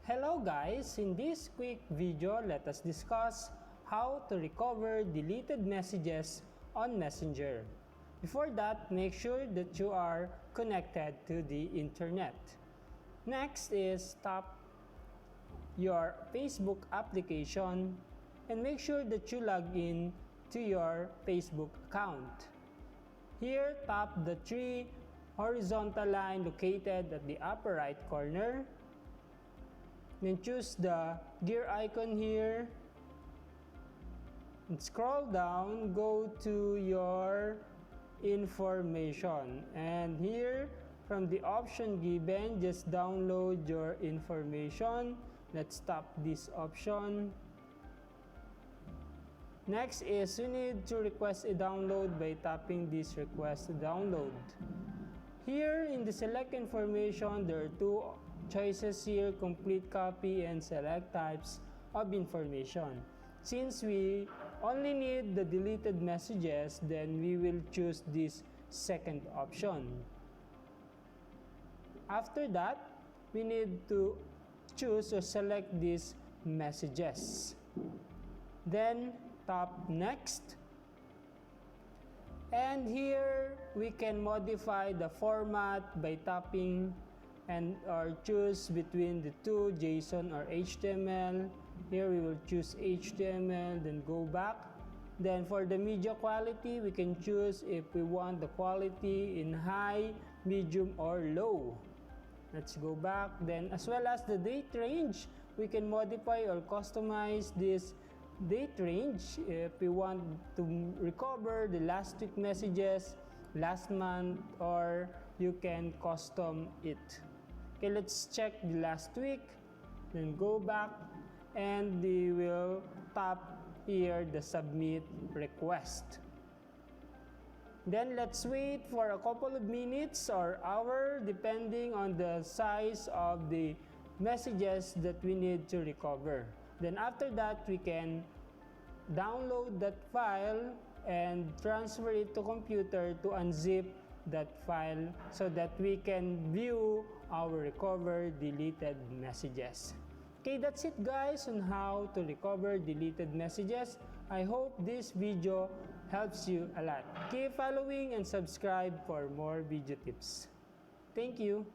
Hello guys, in this quick video, let us discuss how to recover deleted messages on Messenger. Before that, make sure that you are connected to the internet. Next is tap your Facebook application and make sure that you log in to your Facebook account. Here, tap the three horizontal line located at the upper right corner. Then choose the gear icon here. And scroll down, go to your information. And here, from the option given, just download your information. Let's tap this option. Next is you need to request a download by tapping this request to download. Here in the select information, there are two choices here, complete copy and select types of information. Since we only need the deleted messages, then we will choose this second option. After that, we need to choose or select these messages. Then tap next. And here we can modify the format by tapping or choose between the two, JSON or HTML. Here we will choose HTML, then go back. Then for the media quality, we can choose if we want the quality in high, medium, or low. Let's go back. Then as well as the date range, we can modify or customize this date range if we want to recover the last week messages, last month, or you can custom it. Okay, let's check the last week, then go back, and we will tap here the submit request. Then let's wait for a couple of minutes or hour depending on the size of the messages that we need to recover. Then after that, we can download that file and transfer it to computer to unzip that file so that we can view our recovered deleted messages. Okay, that's it guys on how to recover deleted messages. I hope this video helps you a lot. Keep following and subscribe for more video tips. Thank you.